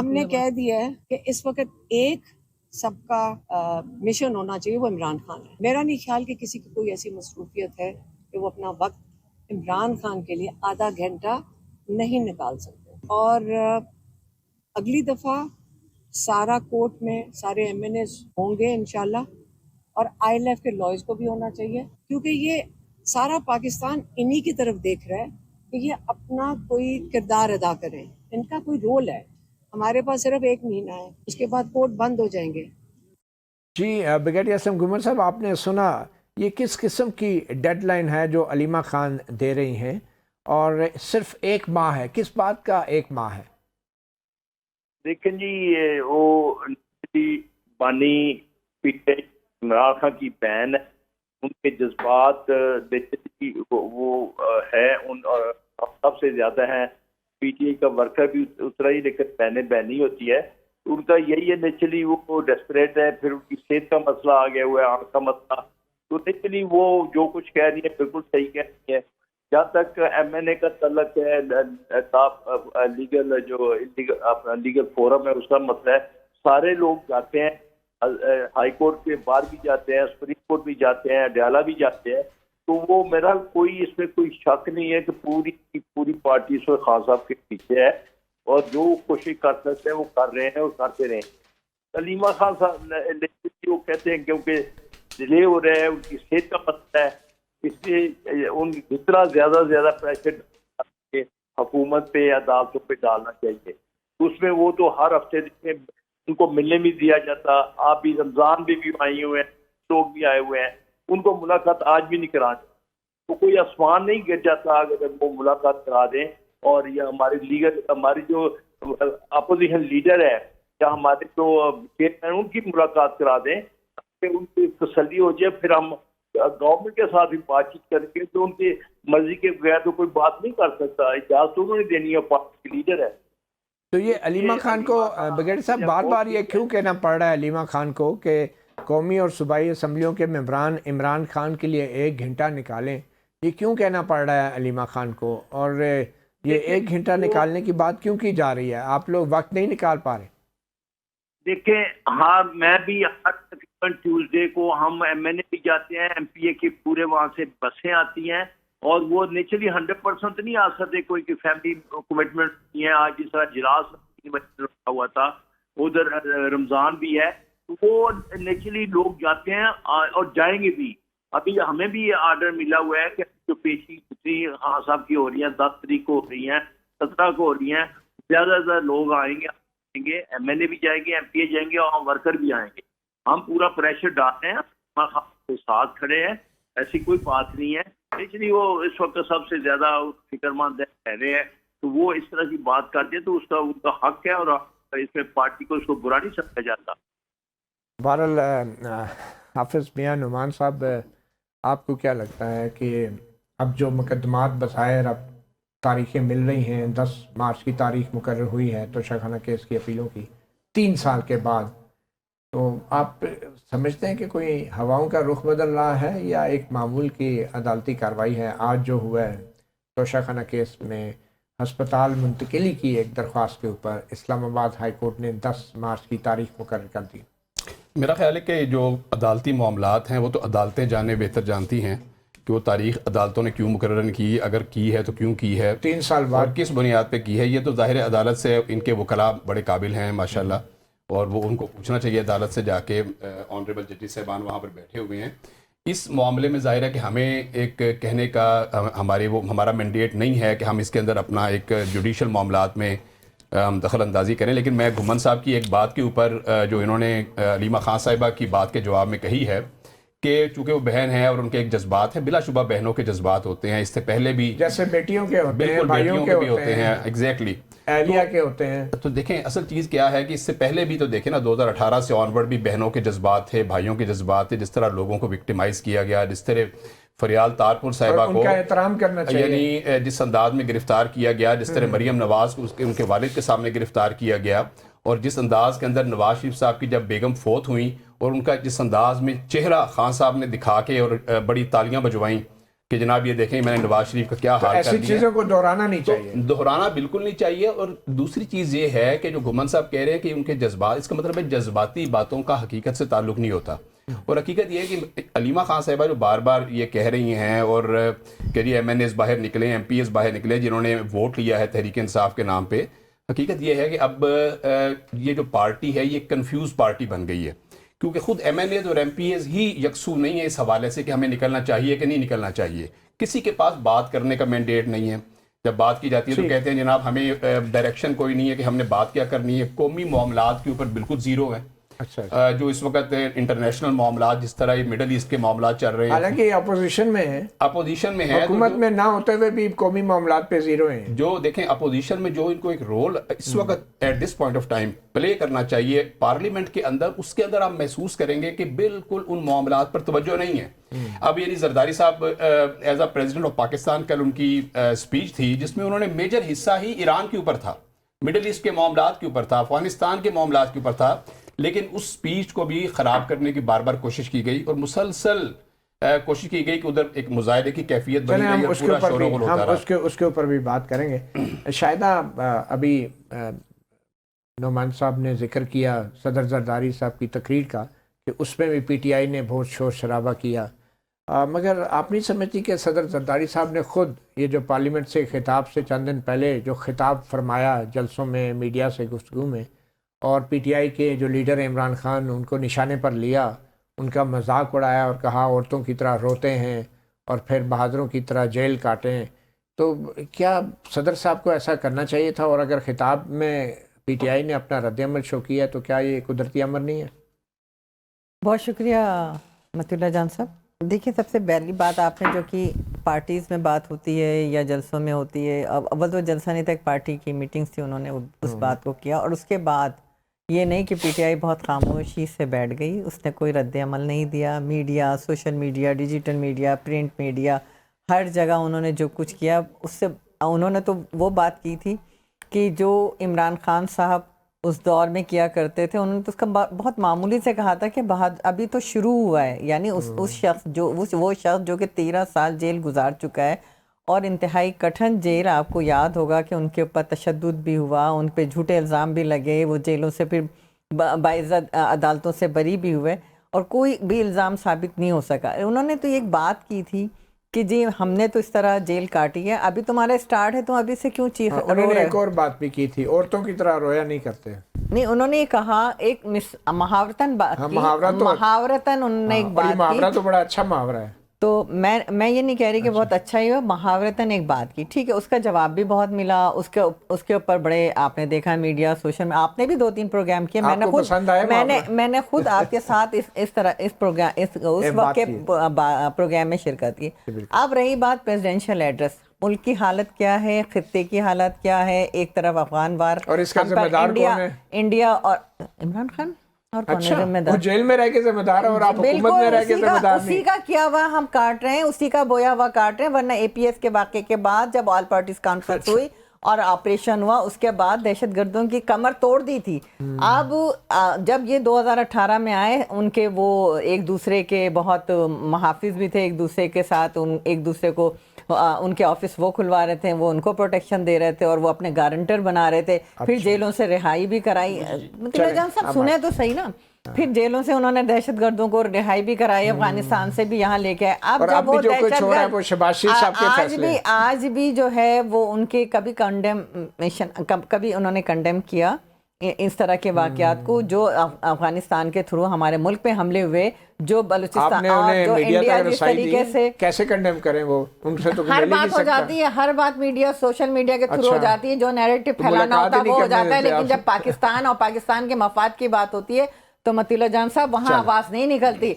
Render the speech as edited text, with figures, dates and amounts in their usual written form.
ہم نے کہہ دیا ہے کہ اس وقت ایک سب کا مشن ہونا چاہیے، وہ عمران خان ہے۔ میرا نہیں خیال کہ کسی کی کوئی ایسی مصروفیت ہے کہ وہ اپنا وقت عمران خان کے لیے آدھا گھنٹہ نہیں نکال سکتے۔ اور اگلی دفعہ سارا کورٹ میں سارے ایم این ایز ہوں گے انشاءاللہ، اور آئی ایل ایف کے لائرز کو بھی ہونا چاہیے، کیونکہ یہ سارا پاکستان انہی کی طرف دیکھ رہا ہے کہ یہ اپنا کوئی کردار ادا کریں، ان کا کوئی رول ہے۔ ہمارے پاس صرف 1 مہینہ ہے، اس کے بعد کورٹ بند ہو جائیں گے۔ جی بریگیڈیئر اسلم گھمر صاحب، آپ نے سنا یہ کس قسم کی ڈیڈ لائن ہے جو علیمہ خان دے رہی ہیں، اور صرف 1 ماہ ہے، کس بات کا 1 ماہ ہے؟ دیکھیں جی، وہ بانی پیٹے عمران خان کی بہن ہے، ان کے جذبات وہ ہے، ان سب سے زیادہ ہیں۔ پی ٹی آئی کا ورکر بھی اتنا ہی، لیکن بہنیں بہنی ہوتی ہے، ان کا یہی ہے نیچرلی وہ ڈیسپریٹ ہے۔ پھر ان کی صحت کا مسئلہ آ گیا ہوا ہے، آنکھ کا مسئلہ، تو نیچرلی وہ جو کچھ کہہ رہی ہے بالکل صحیح کہہ رہی ہے۔ جہاں تک ایم این اے کا تعلق ہے، لیگل جو لیگل فورم ہے، اس کا مسئلہ ہے، سارے لوگ جاتے ہیں، ہائی کورٹ کے بار بھی جاتے ہیں، سپریم کورٹ بھی جاتے ہیں، اڈیالہ بھی جاتے ہیں، تو وہ میرا کوئی اس میں کوئی شک نہیں ہے کہ پوری کی پوری پارٹی اس وقت خان صاحب کے پیچھے ہے، اور جو کوشش کر سکتے ہیں وہ کر رہے ہیں اور کرتے رہے ہیں۔ علیمہ خان صاحب وہ کہتے ہیں کیونکہ ڈیلے ہو رہے ہیں، ان کی صحت کا مسئلہ ہے، اس لیے ان جتنا زیادہ زیادہ پریشر حکومت پہ یا عدالتوں پہ ڈالنا چاہیے۔ اس میں وہ تو ہر ہفتے دیکھیں ان کو ملنے بھی دیا جاتا، آپ بھی رمضان بھی آئے ہوئے ہیں، لوگ بھی آئے ہوئے ہیں، ان کو ملاقات آج بھی نہیں کراتے، تو کوئی آسمان نہیں گر جاتا اگر وہ ملاقات کرا دیں۔ اور یہ ہمارے ہماری جو اپوزیشن لیڈر ہے یا ہمارے جو چیئرمین، ان کی ملاقات کرا دیں تاکہ ان کی تسلی ہو جائے، پھر ہم گورنمنٹ کے ساتھ بھی بات چیت کر کے، تو ان کی مرضی کے بغیر تو کوئی بات نہیں کر سکتا، اجازت انہوں نے دینی ہے، پارٹی کے لیڈر ہے۔ تو یہ علیمہ خان کو بریگیڈیئر صاحب بار بار یہ کیوں کہنا پڑ رہا ہے علیمہ خان کو کہ قومی اور صوبائی اسمبلیوں کے ممبران عمران خان کے لیے 1 گھنٹہ نکالیں؟ یہ کیوں کہنا پڑ رہا ہے علیمہ خان کو، اور یہ 1 گھنٹہ نکالنے کی بات کیوں کی جا رہی ہے؟ آپ لوگ وقت نہیں نکال پا رہے؟ دیکھیں، ہاں میں بھی تقریباً ٹیوزڈے کو ہم ایم این اے بھی جاتے ہیں، ایم پی اے کی پورے وہاں سے بسیں آتی ہیں، اور وہ نیچرلی 100% نہیں آ سکتے، کوئی کی فیملی کمٹمنٹ نہیں ہے۔ آج جس طرح جلاس رکھا ہوا تھا، ادھر رمضان بھی ہے، تو وہ نیچرلی لوگ جاتے ہیں اور جائیں گے بھی۔ ابھی ہمیں بھی یہ آرڈر ملا ہوا ہے کہ جو پیشی خان صاحب کی ہو رہی ہیں، 10 تاریخ کو ہو رہی ہیں، 17 کو ہو رہی ہیں، زیادہ سے زیادہ لوگ آئیں گے، ایم این اے بھی جائیں گے، ایم پی اے جائیں گے، اور ورکر بھی آئیں گے۔ ہم پورا پریشر ڈالتے ہیں، کے ساتھ کھڑے ہیں، ایسی کوئی بات نہیں ہے۔ اس لیے وہ اس وقت سب سے زیادہ فکر مند رہے ہیں، تو وہ اس طرح کی بات کرتے ہیں، تو اس کا ان کا حق ہے، اور اس میں پارٹی کو اس کو برا نہیں سمجھا جاتا۔ بہرحال حافظ میاں نعمان صاحب، آپ کو کیا لگتا ہے کہ اب جو مقدمات بظاہر اب تاریخیں مل رہی ہیں، 10 مارچ کی تاریخ مقرر ہوئی ہے توشہ خانہ کیس کی اپیلوں کی 3 سال کے بعد، تو آپ سمجھتے ہیں کہ کوئی ہواؤں کا رخ بدل رہا ہے یا ایک معمول کی عدالتی کارروائی ہے؟ آج جو ہوا ہے توشہ خانہ کیس میں ہسپتال منتقلی کی ایک درخواست کے اوپر اسلام آباد ہائی کورٹ نے 10 مارچ کی تاریخ مقرر کر دی۔ میرا خیال ہے کہ جو عدالتی معاملات ہیں وہ تو عدالتیں جانے بہتر جانتی ہیں کہ وہ تاریخ عدالتوں نے کیوں مقرر کی، اگر کی ہے تو کیوں کی ہے، 3 سال بعد اور کس بنیاد پہ کی ہے۔ یہ تو ظاہر عدالت سے، ان کے وکلاء بڑے قابل ہیں ماشاءاللہ، اور وہ ان کو پوچھنا چاہیے عدالت سے جا کے، آنریبل ججز صاحبان وہاں پر بیٹھے ہوئے ہیں۔ اس معاملے میں ظاہر ہے کہ ہمیں ایک کہنے کا ہمارا مینڈیٹ نہیں ہے کہ ہم اس کے اندر اپنا ایک جوڈیشل معاملات میں دخل اندازی کریں، لیکن میں گھمن صاحب کی ایک بات کے اوپر جو انہوں نے علیمہ خان صاحبہ کی بات کے جواب میں کہی ہے کہ چونکہ وہ بہن ہے اور ان کے ایک جذبات ہیں، بلا شبہ بہنوں کے جذبات ہوتے ہیں، اس سے پہلے بھی جیسے بیٹیوں کے ہوتے ہیں، بالکل بھائیوں کے بھی ہوتے ہیں، ایگزیکٹلی اہلیہ کے ہوتے ہیں۔ تو دیکھیں اصل چیز کیا ہے کہ اس سے پہلے بھی تو دیکھیں نا، 2018 سے آنورڈ بھی بہنوں کے جذبات تھے، بھائیوں کے جذبات تھے، جس طرح لوگوں کو وکٹیمائز کیا گیا، جس طرح فریال تارپور صاحبہ کو ان کا احترام کرنا چاہیے، یعنی جس انداز میں گرفتار کیا گیا، جس طرح مریم نواز کو ان کے والد کے سامنے گرفتار کیا گیا، اور جس انداز کے اندر نواز شریف صاحب کی جب بیگم فوت ہوئیں اور ان کا جس انداز میں چہرہ خان صاحب نے دکھا کے اور بڑی تالیاں بجوائیں، کہ جناب یہ دیکھیں میں نے نواز شریف کا کیا حال کر ایسی دیا. چیزوں کو دہرانا نہیں چاہیے. دہرانا بالکل نہیں چاہیے. اور دوسری چیز یہ ہے کہ جو گھومن صاحب کہہ رہے ہیں کہ ان کے جذبات، اس کا مطلب ہے جذباتی باتوں کا حقیقت سے تعلق نہیں ہوتا. اور حقیقت یہ ہے کہ علیمہ خان صاحبہ جو بار بار یہ کہہ رہی ہیں اور کہ جی ایم این ایز باہر نکلے، ایم پی ایز باہر نکلے جنہوں نے ووٹ لیا ہے تحریک انصاف کے نام پہ، حقیقت یہ ہے کہ اب یہ جو پارٹی ہے یہ کنفیوز پارٹی بن گئی ہے. کیونکہ خود ایم این ایز اور ایم پی ایز ہی یکسو نہیں ہے اس حوالے سے کہ ہمیں نکلنا چاہیے کہ نہیں نکلنا چاہیے. کسی کے پاس بات کرنے کا مینڈیٹ نہیں ہے. جب بات کی جاتی ہے تو کہتے ہیں جناب ہمیں ڈائریکشن کوئی نہیں ہے کہ ہم نے بات کیا کرنی ہے. قومی معاملات کے اوپر بالکل زیرو ہے. اچھا جو اس وقت انٹرنیشنل معاملات جس طرح یہ مڈل ایسٹ کے معاملات چل رہے ہیں، حالانکہ یہ اپوزیشن میں ہے، اپوزیشن میں ہے، حکومت میں نہ ہوتے ہوئے بھی قومی معاملات پہ زیرو ہیں. جو دیکھیں اپوزیشن میں جو ان کو ایک رول اس وقت at this point of time play کرنا چاہیے پارلیمنٹ کے اندر، اس کے اندر آپ محسوس کریں گے کہ بالکل ان معاملات پر توجہ نہیں ہے. اب یعنی زرداری صاحب as a president of Pakistan کل ان کی اسپیچ تھی جس میں انہوں نے میجر حصہ ہی ایران کے اوپر تھا، مڈل ایسٹ کے معاملات کے اوپر تھا، افغانستان کے معاملات کے اوپر تھا. لیکن اس سپیچ کو بھی خراب کرنے کی بار بار کوشش کی گئی اور مسلسل کوشش کی گئی کہ ادھر ایک مظاہرے کی کیفیت بنی رہی اور پورا شور و غل ہوتا رہا. اس کے اوپر بھی بات کریں گے. شاہدہ ابھی نعمان صاحب نے ذکر کیا صدر زرداری صاحب کی تقریر کا کہ اس میں بھی پی ٹی آئی نے بہت شور شرابہ کیا، مگر آپ نہیں سمجھتی کہ صدر زرداری صاحب نے خود یہ جو پارلیمنٹ سے خطاب سے چند دن پہلے جو خطاب فرمایا جلسوں میں میڈیا سے گفتگو میں، اور پی ٹی آئی کے جو لیڈر عمران خان ان کو نشانے پر لیا، ان کا مذاق اڑایا اور کہا عورتوں کی طرح روتے ہیں اور پھر بہادروں کی طرح جیل کاٹیں، تو کیا صدر صاحب کو ایسا کرنا چاہیے تھا؟ اور اگر خطاب میں پی ٹی آئی نے اپنا رد عمل شو کیا تو کیا یہ قدرتی امر نہیں ہے؟ بہت شکریہ متی اللہ جان صاحب. دیکھیں سب سے پہلی بات آپ نے جو کہ پارٹیز میں بات ہوتی ہے یا جلسوں میں ہوتی ہے، اول تو جلسہ نہیں تھا، ایک پارٹی کی میٹنگز تھی، انہوں نے اس بات کو کیا اور اس کے بعد یہ نہیں کہ پی ٹی آئی بہت خاموشی سے بیٹھ گئی، اس نے کوئی رد عمل نہیں دیا. Media, social media, digital media, print media, ہر جگہ انہوں نے جو کچھ کیا اس سے انہوں نے تو وہ بات کی تھی کہ جو عمران خان صاحب اس دور میں کیا کرتے تھے، انہوں نے تو اس کا بہت معمولی سے کہا تھا کہ ابھی تو شروع ہوا ہے. یعنی اس شخص وہ شخص جو کہ 13 سال جیل گزار چکا ہے اور انتہائی کٹھن جیل، آپ کو یاد ہوگا کہ ان کے اوپر تشدد بھی ہوا، ان پہ جھوٹے الزام بھی لگے، وہ جیلوں سے پھر باعزت عدالتوں سے بری بھی ہوئے اور کوئی بھی الزام ثابت نہیں ہو سکا. انہوں نے تو ایک بات کی تھی کہ جی ہم نے تو اس طرح جیل کاٹی ہے، ابھی تمہارا اسٹارٹ ہے، تم ابھی سے کیوں چیخ رہے ہو؟ انہوں نے ایک اور بات بھی کی تھی، عورتوں کی طرح رویا نہیں کرتے. نہیں، انہوں نے کہا ایک محاورتاً بات کی، محاورتاً انہوں نے ایک بات کی. محاورہ تو بڑا اچھا محاورہ ہے. تو میں یہ نہیں کہہ رہی کہ بہت اچھا ہی ہو، محاورتاً ایک بات کی، ٹھیک ہے، اس کا جواب بھی بہت ملا. اس کے اوپر بڑے آپ نے دیکھا میڈیا، سوشل میں آپ نے بھی 2-3 پروگرام کیے. میں نے خود آپ کے ساتھ اس طرح اس وقت کے پروگرام میں شرکت کی. اب رہی بات پریزیڈینشیل ایڈریس، ملک کی حالت کیا ہے، خطے کی حالت کیا ہے، ایک طرف افغان وار اور اس کا ذمہ دار کون ہے؟ انڈیا اور عمران خان. اور اچھا، وہ جیل میں رہ کے ذمہ دار ہے اور آپ حکومت میں رہ کے ذمہ دار نہیں. اسی کا کیا ہوا ہم کاٹ رہے ہیں، اسی کا بویا ہوا کاٹ رہے ہیں. ورنہ اے پی ایس کے واقعے کے بعد جب آل پارٹیز کانفرنس ہوئی اور آپریشن ہوا، اس کے بعد دہشت گردوں کی کمر توڑ دی تھی. اب جب یہ 2018 میں آئے، ان کے وہ ایک دوسرے کے بہت محافظ بھی تھے، ایک دوسرے کے ساتھ ایک دوسرے کو ان کے آفس وہ کھلوا رہے تھے، وہ ان کو پروٹیکشن دے رہے تھے اور وہ اپنے گارنٹر بنا رہے تھے. پھر جیلوں سے رہائی بھی کرائی. مطلب جان صاحب سنیں تو صحیح نا، پھر جیلوں سے انہوں نے دہشت گردوں کو رہائی بھی کرائی، افغانستان سے بھی یہاں لے کے آئے. اب جب وہ دہشت گرد آج بھی جو ہے وہ ان کے کبھی انہوں نے کنڈیم کیا اس طرح کے واقعات کو جو افغانستان کے تھرو ہمارے ملک پہ حملے ہوئے، جو بلوچستان اور جو انڈیا جس طریقے سے کیسے کنڈیم کریں، وہ ان سے تو ہر بات ہو جاتی ہے، ہر بات میڈیا سوشل میڈیا کے تھرو ہو جاتی ہے، جو نیریٹو پھیلانا ہوتا ہے وہ ہو جاتا ہے. لیکن جب پاکستان اور پاکستان کے مفاد کی بات ہوتی ہے تو متی اللہ جان صاحب وہاں آواز نہیں نکلتی.